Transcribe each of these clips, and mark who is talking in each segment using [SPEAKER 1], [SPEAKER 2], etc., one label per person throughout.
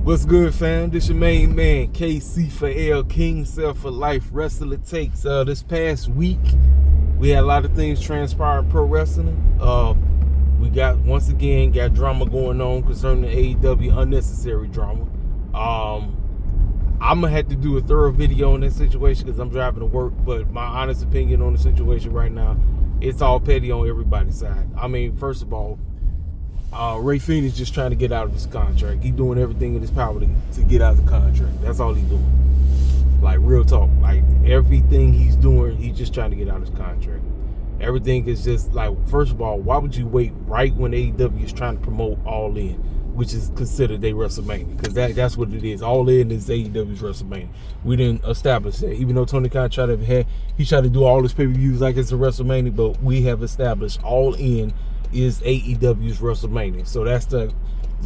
[SPEAKER 1] What's good, fam? This your main man, KC for L, King Self for Life, Wrestler Takes. This past week, we had a lot of things transpire in pro wrestling. We once again got drama going on concerning AEW, unnecessary drama. I'm gonna have to do a thorough video on that situation because I'm driving to work. But my honest opinion on the situation right now, it's all petty on everybody's side. I mean, first of all, Rey Fenix just trying to get out of his contract. He's doing everything in his power to get out of the contract. That's all he's doing. Like, real talk. Like, everything he's doing, he's just trying to get out of his contract. Everything is just like, first of all, why would you wait right when AEW is trying to promote All In, which is considered a WrestleMania? Because that's what it is. All In is AEW's WrestleMania. We didn't establish that. Even though Tony Khan tried to do all his pay-per-views like it's a WrestleMania, but we have established All In is AEW's WrestleMania. So that's the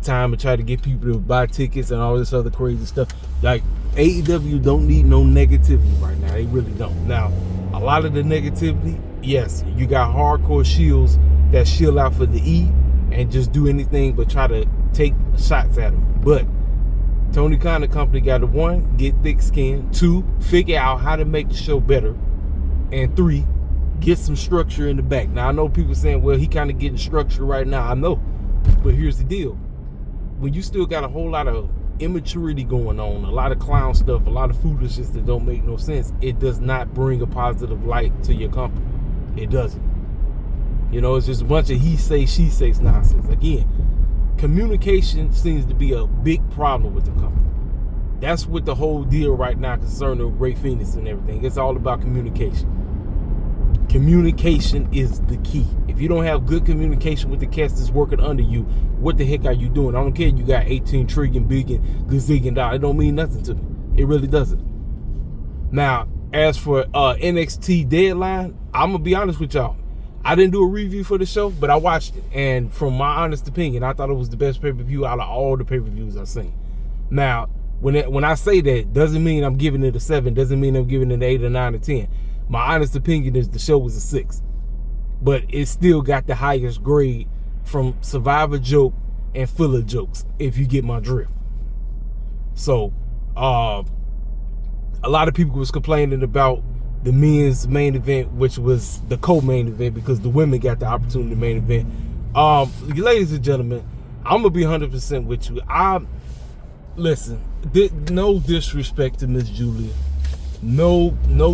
[SPEAKER 1] time to try to get people to buy tickets and all this other crazy stuff. Like, AEW don't need no negativity right now. They really don't. Now, a lot of the negativity, yes, you got hardcore shields that shield out for the E and just do anything but try to take shots at them. But Tony Khan and company got to, 1, get thick skin, 2, figure out how to make the show better, and 3, get some structure in the back. Now, I know people saying, well, he kind of getting structure right now. I know. But here's the deal. When you still got a whole lot of immaturity going on, a lot of clown stuff, a lot of foolishness that don't make no sense, it does not bring a positive light to your company. It doesn't. You know, it's just a bunch of he say, she says nonsense. Again, communication seems to be a big problem with the company. That's what the whole deal right now concerning Rey Fenix and everything. It's all about communication. Communication is the key. If you don't have good communication with the cast that's working under you, what the heck are you doing? I don't care if you got 18 trillion, billion, gazillion dollars. It don't mean nothing to me. It really doesn't. Now, as for NXT Deadline, I'm going to be honest with y'all. I didn't do a review for the show, but I watched it. And from my honest opinion, I thought it was the best pay-per-view out of all the pay-per-views I've seen. Now, when I say that, doesn't mean I'm giving it a 7. Doesn't mean I'm giving it an 8 or 9 or 10. My honest opinion is the show was a 6. But it still got the highest grade from Survivor Joke and Filler Jokes, if you get my drift. So, a lot of people was complaining about the men's main event, which was the co-main event, because the women got the opportunity to main event. Ladies and gentlemen, I'm going to be 100% with you. Listen, no disrespect to Miss Julia. No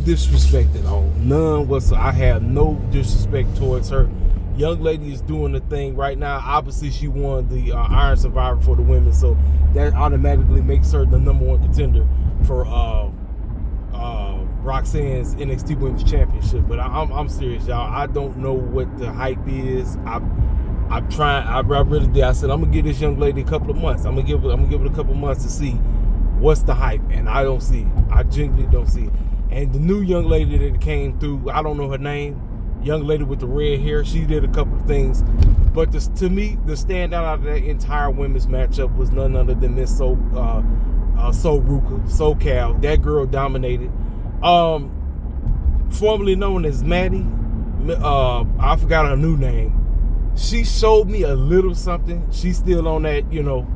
[SPEAKER 1] disrespect at all. None whatsoever. I have no disrespect towards her. Young lady is doing the thing right now. Obviously, she won the Iron Survivor for the women, so that automatically makes her the #1 contender for Roxanne's NXT Women's Championship. But I'm serious, y'all. I don't know what the hype is. I'm trying. I really did. I said I'm gonna give this young lady a couple of months. I'm gonna give it a couple of months to see what's the hype, and I don't see it. I genuinely don't see it. And the new young lady that came through, I don't know her name, young lady with the red hair, she did a couple of things. But to me, the standout out of that entire women's matchup was none other than Miss SoCal. That girl dominated. Formerly known as Maddie, I forgot her new name. She showed me a little something. She's still on that, you know,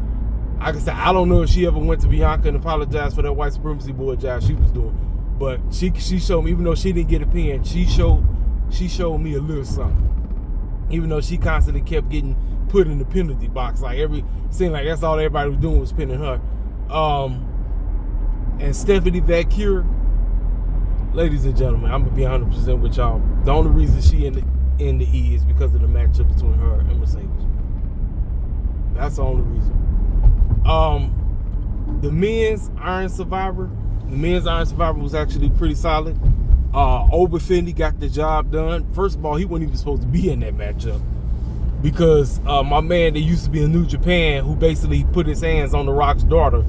[SPEAKER 1] like I said, I don't know if she ever went to Bianca and apologized for that white supremacy boy job she was doing. But she showed me, even though she didn't get a pin, she showed me a little something. Even though she constantly kept getting put in the penalty box. Seemed like that's all everybody was doing was pinning her. And Stephanie Vacure, ladies and gentlemen, I'm gonna be 100% with y'all. The only reason she in the E is because of the matchup between her and Mercedes. That's the only reason. The men's Iron Survivor was actually pretty solid. Oberfendi got the job done. First of all, he wasn't even supposed to be in that matchup because my man that used to be in New Japan, who basically put his hands on The Rock's daughter,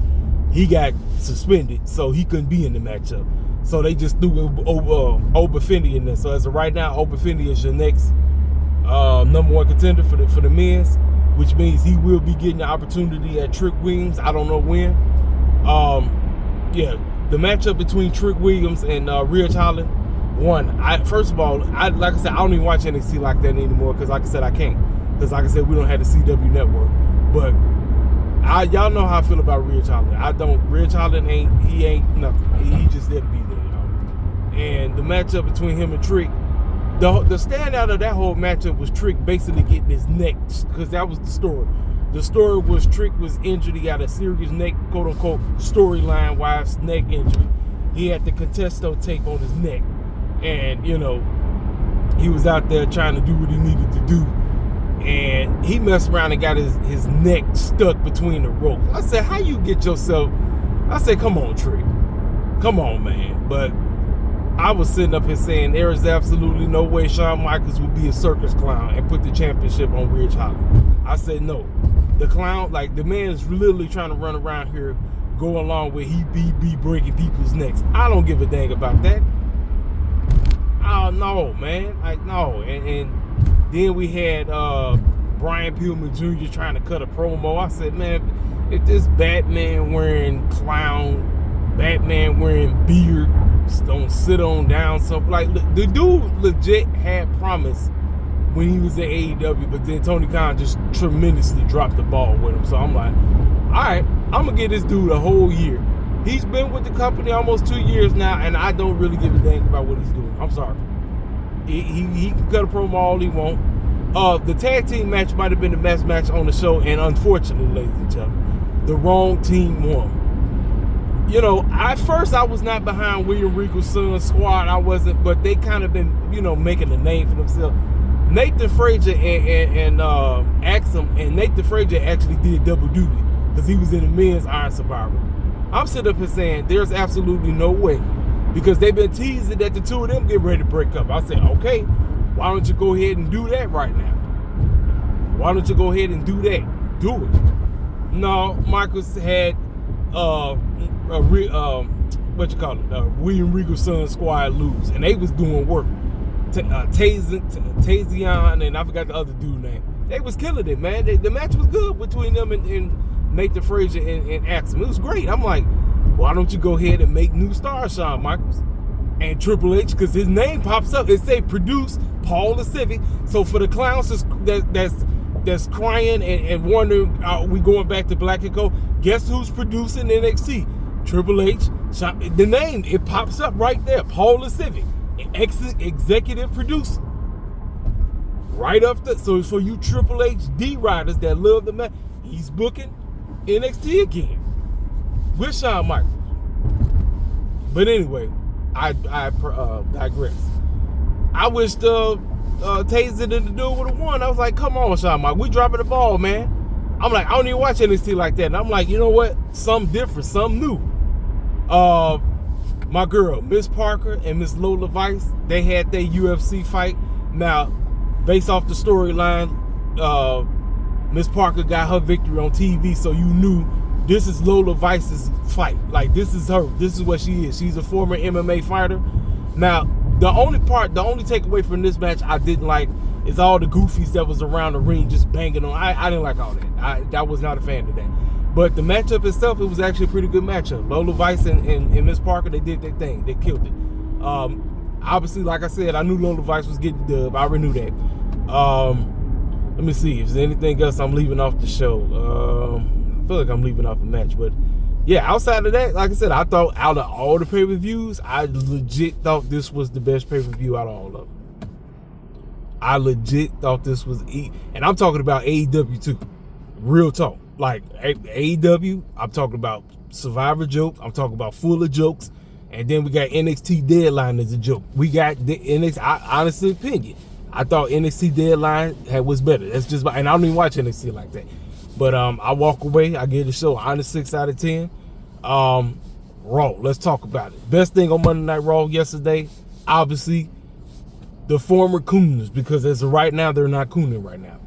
[SPEAKER 1] he got suspended, so he couldn't be in the matchup. So they just threw Oberfendi in there. So as of right now, Oberfendi is your next #1 contender for the men's, which means he will be getting the opportunity at Trick Williams. I don't know when. The matchup between Trick Williams and Ridge Holland, first of all, like I said, I don't even watch NXT like that anymore because, like I said, I can't. Because, like I said, we don't have the CW network. But Y'all know how I feel about Ridge Holland. Ridge Holland ain't nothing. He just there to be there, y'all. And the matchup between him and Trick, the standout of that whole matchup was Trick basically getting his neck, because that was the story. The story was Trick was injured. He got a serious neck, quote unquote, storyline wise neck injury. He had the Contesto tape on his neck. And, he was out there trying to do what he needed to do. And he messed around and got his neck stuck between the ropes. I said, how you get yourself? I said, come on, Trick. Come on, man. But I was sitting up here saying there is absolutely no way Shawn Michaels would be a circus clown and put the championship on Ridge Holland. I said, no. The clown, like, the man is literally trying to run around here, go along with he be breaking people's necks. I don't give a dang about that. Oh, no, man. Like, no. And then we had Brian Pillman Jr. trying to cut a promo. I said, man, if this Batman wearing clown, Batman wearing beard, don't sit on down something. Like, the dude legit had promise when he was at AEW, but then Tony Khan just tremendously dropped the ball with him. So I'm like, all right, I'm going to give this dude a whole year. He's been with the company almost 2 years now, and I don't really give a dang about what he's doing. I'm sorry. He can cut a promo all he wants. The tag team match might have been the best match on the show, and unfortunately, ladies and gentlemen, the wrong team won. At first I was not behind William Regal's Son's squad. I wasn't, but they kind of been, making a name for themselves. Nathan Frazier and Axum, and Nathan Frazier actually did double duty because he was in the men's Iron Survivor. I'm sitting up here saying there's absolutely no way, because they've been teasing that the two of them get ready to break up. I said, okay, why don't you go ahead and do that right now? Why don't you go ahead and do that? Do it. No, Michaels had William Regal's Son squad lose, and they was doing work. Tazian, and I forgot the other dude's name. They was killing it, man. The match was good between them and Nathan Frazier and Axel. It was great. I'm like, why don't you go ahead and make new stars, Shawn Michaels and Triple H? Because his name pops up. It say produce Paul the Civic. So for the clowns that's crying and wondering, are we going back to Black and Co? Guess who's producing NXT? Triple H. The name, it pops up right there. Paul the Civic, executive producer. Right up there. So for you Triple H D riders that love the man, he's booking NXT again with Shawn Michaels. But anyway, I digress. I wish Taser didn't do it with a one. I was like, come on, Shawn Michaels, we dropping the ball, man. I'm like, I don't even watch NXT like that. And I'm like, you know what? Something different, something new. My girl, Miss Parker and Miss Lola Vice, they had their UFC fight. Now, based off the storyline, Miss Parker got her victory on TV, so you knew this is Lola Vice's fight. Like, this is her. This is what she is. She's a former MMA fighter. Now, the only takeaway from this match I didn't like is all the goofies that was around the ring just banging on. I didn't like all that. I was not a fan of that. But the matchup itself, it was actually a pretty good matchup. Lola Vice and Miss Parker, they did their thing. They killed it. Obviously, like I said, I knew Lola Vice was getting the dub. I already knew that. Let me see if there's anything else I'm leaving off the show. I feel like I'm leaving off a match, but yeah, outside of that, like I said, I thought out of all the pay-per-views, I legit thought this was the best pay-per-view out of all of them. I legit thought this was and I'm talking about AEW too. Real talk. Like AEW, I'm talking about Survivor joke, I'm talking about full of jokes, and then we got NXT Deadline as a joke. We got the NXT, honestly opinion, I thought NXT Deadline was better. That's just, and I don't even watch NXT like that. But I walk away, I give the show an honest 6 out of 10. Raw, let's talk about it. Best thing on Monday Night Raw yesterday, obviously, the former Coons, because as of right now, they're not cooning right now.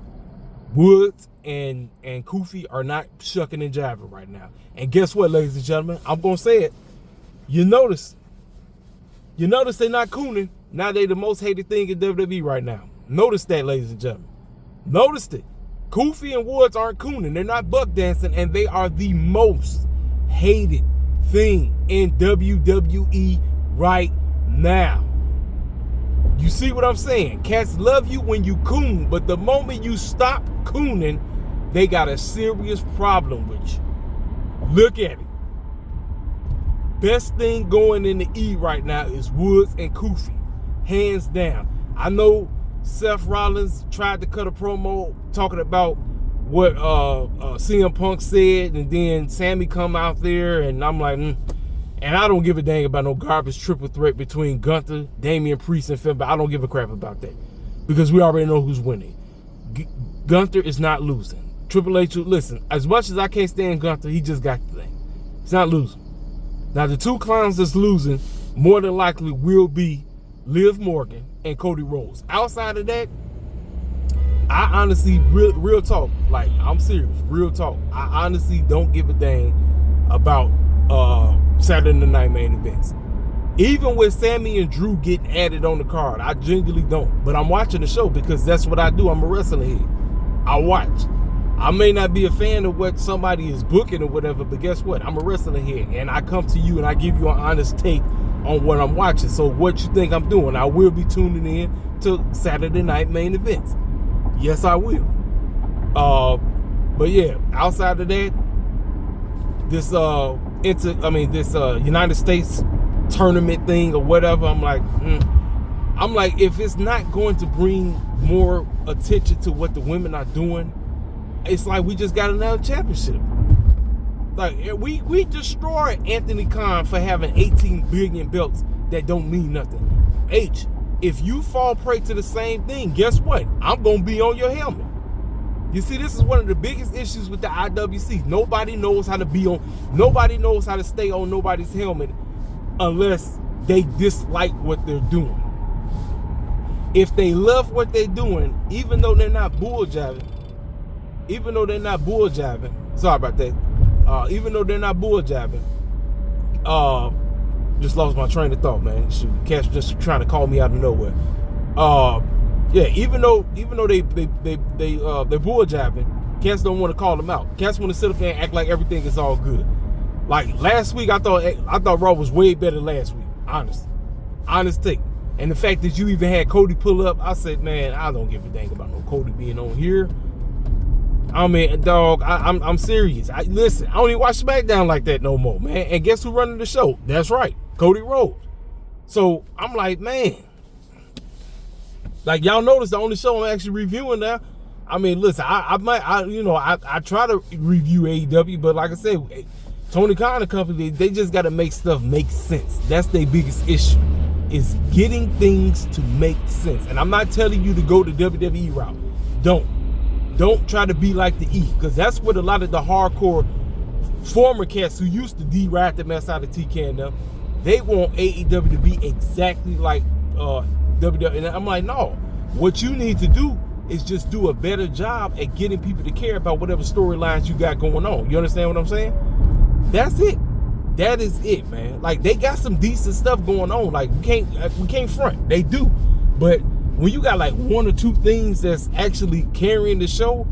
[SPEAKER 1] Woods and Kofi are not shucking and jiving right now. And guess what, ladies and gentlemen? I'm going to say it. You notice they're not cooning. Now they the most hated thing in WWE right now. Notice that, ladies and gentlemen. Noticed it. Kofi and Woods aren't cooning. They're not buck dancing, and they are the most hated thing in WWE right now. You see what I'm saying? Cats love you when you coon, but the moment you stop cooning, they got a serious problem with you. Look at it. Best thing going in the E right now is Woods and Kofi, hands down. I know Seth Rollins tried to cut a promo talking about what CM Punk said, and then Sammy come out there, and I'm like, and I don't give a dang about no garbage triple threat between Gunther, Damian Priest, and Finn, but I don't give a crap about that because we already know who's winning. Gunther is not losing. Triple H, listen, as much as I can't stand Gunther, he just got the thing. He's not losing. Now, the two clowns that's losing more than likely will be Liv Morgan and Cody Rhodes. Outside of that, I honestly, real talk, like, I'm serious, real talk. I honestly don't give a dang about Saturday Night main events. Even with Sammy and Drew getting added on the card, I genuinely don't. But I'm watching the show because that's what I do. I'm a wrestling head. I watch. I may not be a fan of what somebody is booking or whatever, but guess what? I'm a wrestling head, and I come to you and I give you an honest take on what I'm watching. So what you think I'm doing? I will be tuning in to Saturday Night main events. Yes, I will. But yeah, outside of that, this United States tournament thing or whatever, I'm like, if it's not going to bring more attention to what the women are doing, it's like we just got another championship. Like, we destroyed Anthony Khan for having 18 billion belts that don't mean nothing. If you fall prey to the same thing, guess what? I'm going to be on your helmet. You see, this is one of the biggest issues with the IWC. Nobody knows how to stay on nobody's helmet unless they dislike what they're doing. If they love what they're doing, even though they're not bull jabbing, sorry about that. Even though they're not bull jabbing, just lost my train of thought, man. Shoot, Cash just trying to call me out of nowhere. Yeah, even though they're bull jabbing, Cass don't want to call them out. Cass want to sit up there and act like everything is all good. Like last week, I thought Raw was way better last week. Honest take. And the fact that you even had Cody pull up, I said, man, I don't give a dang about no Cody being on here. I mean, dog, I'm serious. Listen, I don't even watch SmackDown like that no more, man. And guess who running the show? That's right, Cody Rhodes. So I'm like, man, like y'all notice the only show I'm actually reviewing now. I mean, listen, I try to review AEW, but like I said, Tony Khan and company, they just got to make stuff make sense. That's their biggest issue, is getting things to make sense. And I'm not telling you to go the WWE route. Don't try to be like the E, because that's what a lot of the hardcore former cats who used to deride the mess out of TK and them, they want AEW to be exactly like WWE. And I'm like, no. What you need to do is just do a better job at getting people to care about whatever storylines you got going on. You understand what I'm saying? That's it. That is it, man. Like, they got some decent stuff going on. Like, we can't front. They do. But when you got like one or two things that's actually carrying the show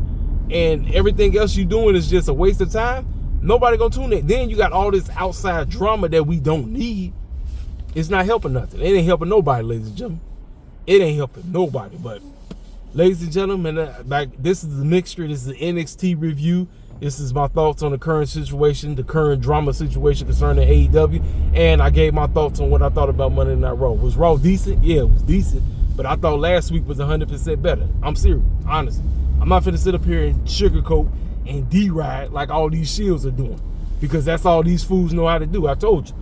[SPEAKER 1] and everything else you're doing is just a waste of time, nobody gonna tune in. Then you got all this outside drama that we don't need. It's not helping nothing. It ain't helping nobody, ladies and gentlemen. It ain't helping nobody. But ladies and gentlemen, this is the mixture. This is the NXT review. This is my thoughts on the current situation, the current drama situation concerning AEW. And I gave my thoughts on what I thought about Monday Night Raw. Was Raw decent? Yeah, it was decent. But I thought last week was 100% better. I'm serious, honestly. I'm not finna sit up here and sugarcoat and deride like all these shields are doing, because that's all these fools know how to do. I told you.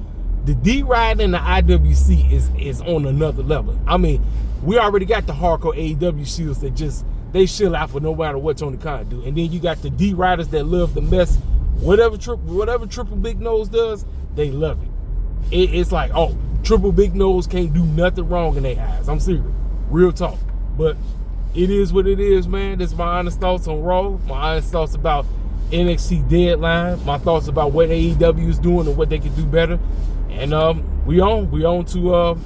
[SPEAKER 1] The deride in the IWC is on another level. I mean, we already got the hardcore AEW shields that they chill out for no matter what Tony Khan do. And then you got the deriders that love the mess. Whatever Triple Big Nose does, they love it. It's like, oh, Triple Big Nose can't do nothing wrong in their eyes. I'm serious. Real talk. But it is what it is, man. This is my honest thoughts on Raw. My honest thoughts about NXT Deadline. My thoughts about what AEW is doing and what they can do better. And we on to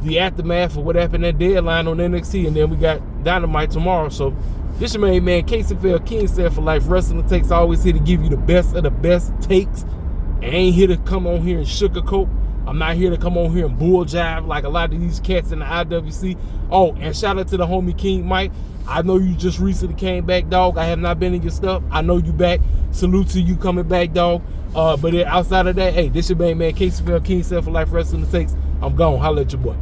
[SPEAKER 1] the aftermath of what happened at Deadline on NXT. And then we got Dynamite tomorrow. So this your main man, Xavier, Kingston for Life Wrestling Takes. Always here to give you the best of the best takes. And ain't here to come on here and sugarcoat. I'm not here to come on here and bull jive like a lot of these cats in the IWC. Oh, and shout out to the homie King Mike. I know you just recently came back, dog. I have not been in your stuff. I know you back. Salute to you coming back, dog. But outside of that, hey, this your main man, Kingston, King Self for Life Wrestling Takes. I'm gone. Holla at your boy.